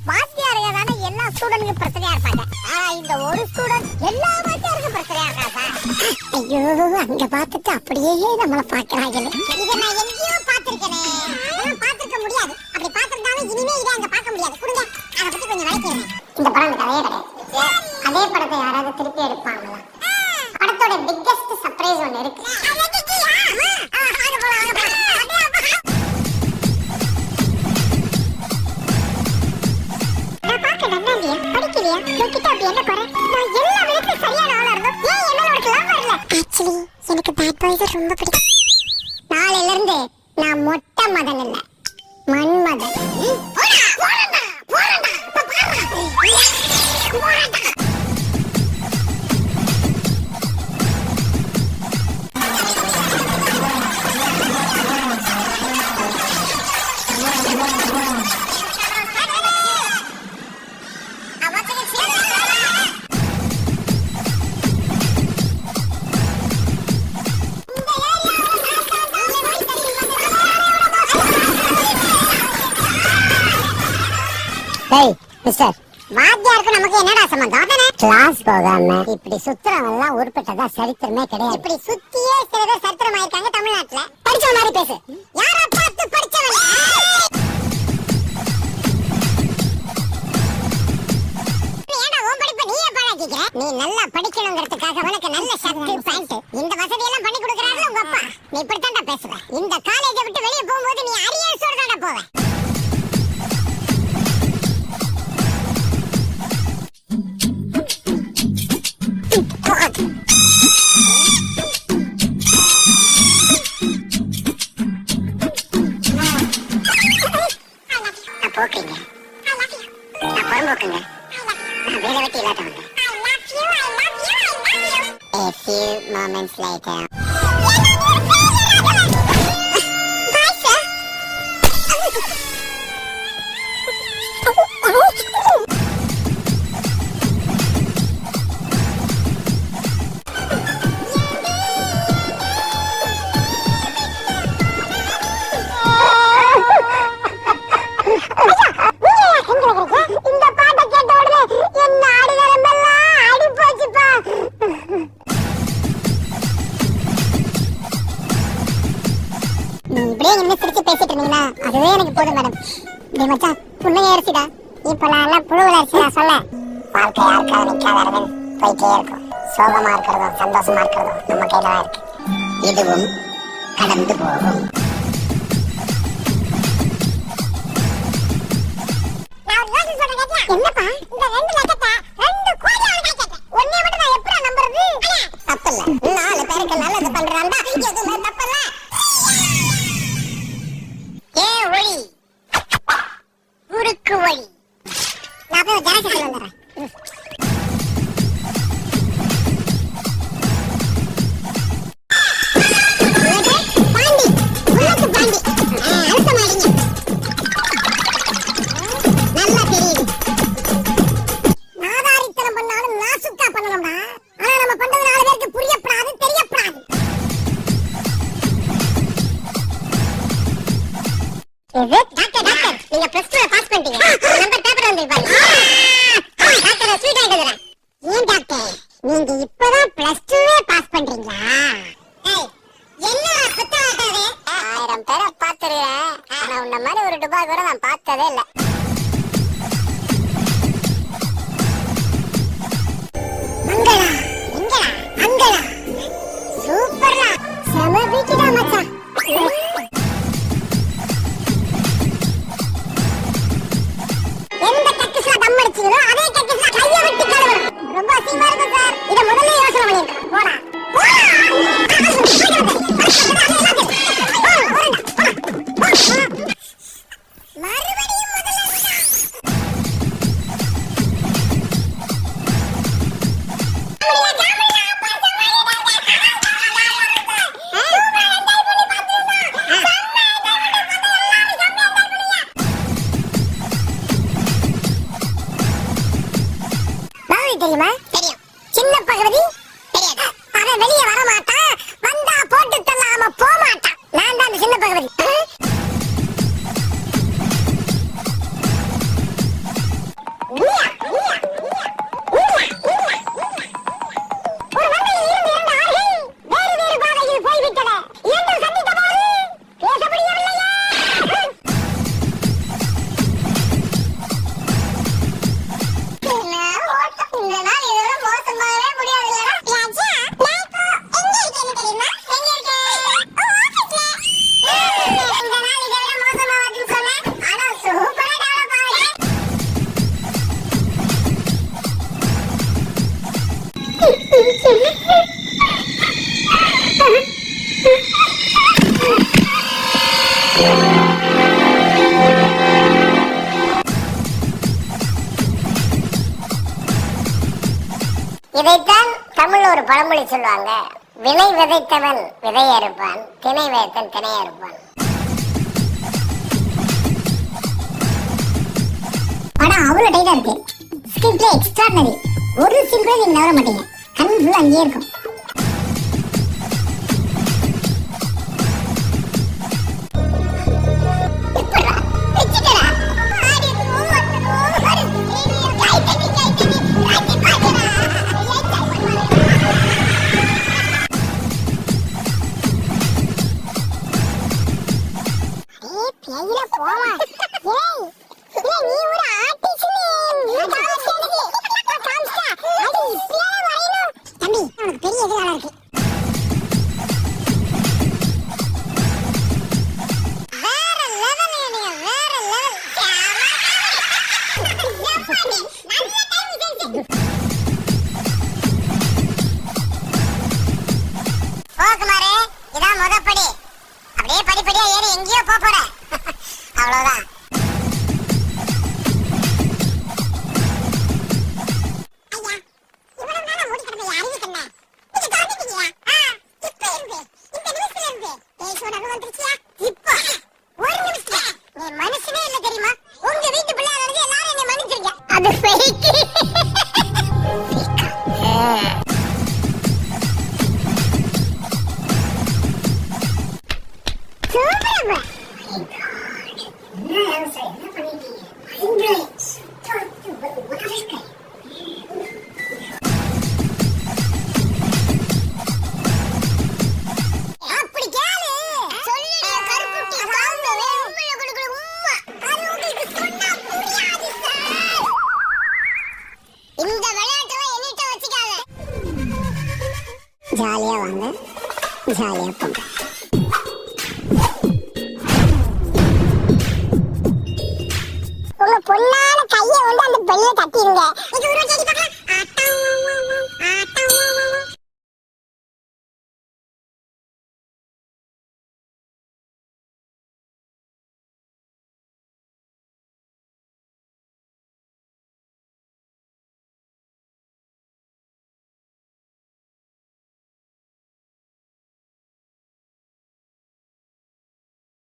வாத்தியாருங்க தானே எல்லா ஸ்டூடெண்ட்க்கு பிரச்சனையா இருப்பாங்க. ஆனா இந்த ஒரு ஸ்டூடெண்ட் எல்லா வாத்தியாருக்கும் பிரச்சனையா இருக்காங்க. ஐயோ, அங்க பார்த்துட்டு அப்படியே நம்மள பாக்குறாங்க. இதை நான் எங்கேயோ பார்த்திருக்கேனே. அதெல்லாம் பார்த்திருக்க முடியாது. அப்படி பார்த்திருந்தாலும் இனிமே இதை அங்க பார்க்க முடியாது. கொடுங்க, அதை பத்தி கொஞ்சம் விளக்கிறேன். இந்த படம் கதையே கிடையாது. அதே படத்தை யாராவது திருப்பி எடுப்பாங்களா? படத்தோட பிக்கெஸ்ட் சர்ப்ரைஸ் ஒன்னு இருக்கு. நாளையில இருந்து நான் மொட்டை மதன் இல்ல, மன்மதன். மிஸ்டர், வாத்தியாருக்கு நமக்கு என்னடா சம்பந்தம்? கிளாஸ் போகாம இப்படி சுத்துறவெல்லாம் உருப்பட்டதா சரித்திரமே கிடையாது. இப்படி சுத்தியே சில பேர் சரித்திரம் ஆயிருக்காங்க தமிழ்நாட்டுல. படிச்ச மாதிரி பேசு. யார பார்த்து படிச்சவன்? ஏடா உன் படிப்பை நீயே பழகிக்கிற? நீ நல்லா படிக்கணுங்கிறதுக்காக உனக்கு நல்ல ஷர்ட் பேண்ட் இந்த வசதி எல்லாம் பண்ணி கொடுக்கறாரு உங்க அப்பா. நீ இப்படித்தான்டா பேசுவ. இந்த காலேஜை விட்டு வெளியே போகும்போது நீ அரியர்ஸோட தான்டா போவ. போக்குங்க, நான் புறம்போக்குங்க, நான் வேலை வெட்டி இல்லாதவங்க. A few moments later. அதுவே எனக்கு போதும் மேடம். டேய் மச்சான், புள்ளைய அரிசிடா. இப்பலாம் எல்லாம் புழுவல அரிசிடா சொல்ல. வாழ்க்கை யாருக்காவது நிக்காத அரவிந்த், போயிட்டே இருக்கும். சோகமா இருக்கிறதும் சந்தோஷமா இருக்கிறதும் நம்ம கையில தான் இருக்கு. இதுவும் கடந்து போகும். என்னப்பா இந்த 2 லட்சத்தை 2 கோடி கேட்டேன். ஒண்ணே மட்டும் நான் எப்பறா நம்புறது? தப்பில்ல, 4 பேருக்கு நல்லது பண்றான்டா, எதுவுமே தப்பில்ல. ஒளி ஊருக்கு ஒளி. நான் போய் ஜனசக்தி வந்துடுறேன். பாண்டி, உள்ளத்து பாண்டி, அழுத்த மாட்டீங்க. நல்லா தெரியுது. நாதாரித்தனம் பண்ணாலும் நாசுக்கா பண்ணணும்டா. ஆனா நம்ம பண்றது 4 பேருக்கு புரியப்படாது, தெரியப்படாது. டாக்டர், நீங்க பிளஸ் 2 பாஸ் பண்ணிட்டீங்க. நம்பர் பேப்பர் வந்திருப்பாங்க. டாக்டர் ஸ்வீட் ஆயிடுறேன். ஏன் டாக்டர், நீங்க இப்பதான் பிளஸ் 2 பாஸ் பண்றீங்களா? என்ன புத்தகம்? 1000 பேரை பார்த்திருக்கேன். ஆனா உன்ன மாதிரி ஒரு டுபாய் கூட நான் பார்த்ததே இல்ல. மங்களா, எங்கடா? அங்கடா. சூப்பர்டா. செம பீட்டிடா மச்சான். எந்த டெக்ஸ்ட்ல தம் அடிச்சீங்களோ அதே டெக்ஸ்ட்ல கைய விட்டு கழுவணும். ரொம்ப அசிங்கமா இருக்கு சார். இத முதல்ல யோசனை பண்ணிருக்கேன். போடா. மறுபடியும் முதல்ல தெரியுமா? தெரியும். சின்ன பகவதி தெரியாது. அவன் வெளியே வர மாட்டான். வந்தா போட்டு தள்ளாம போக மாட்டான். நான் தான் அந்த சின்ன பகவதி. இதைத்தான் தமிழ்ல ஒரு பழமொழி சொல்லுவாங்க, வினை விதைத்தவன் விதைய இருப்பான், திணை விதைத்தன் திணைய இருப்பான். படம் அவ்வளவு டைட்டா இருக்கு, ஸ்கிரிப்ட்ல எக்ஸ்ட்ராடனரி, ஒரு சீன் கூட நீங்க நவர மாட்டீங்க, கண் ஃபுல்லா அங்கேயே இருக்கும். இதான் முதப்படி, அப்படியே படிப்படியா ஏறி எங்கேயோ போற, அவ்வளவுதான். ஜாலியா வாங்க, ஜாலியா போங்க. உங்க பொண்ணான கையை வந்து அந்த பெல்ல தட்டிடுங்க.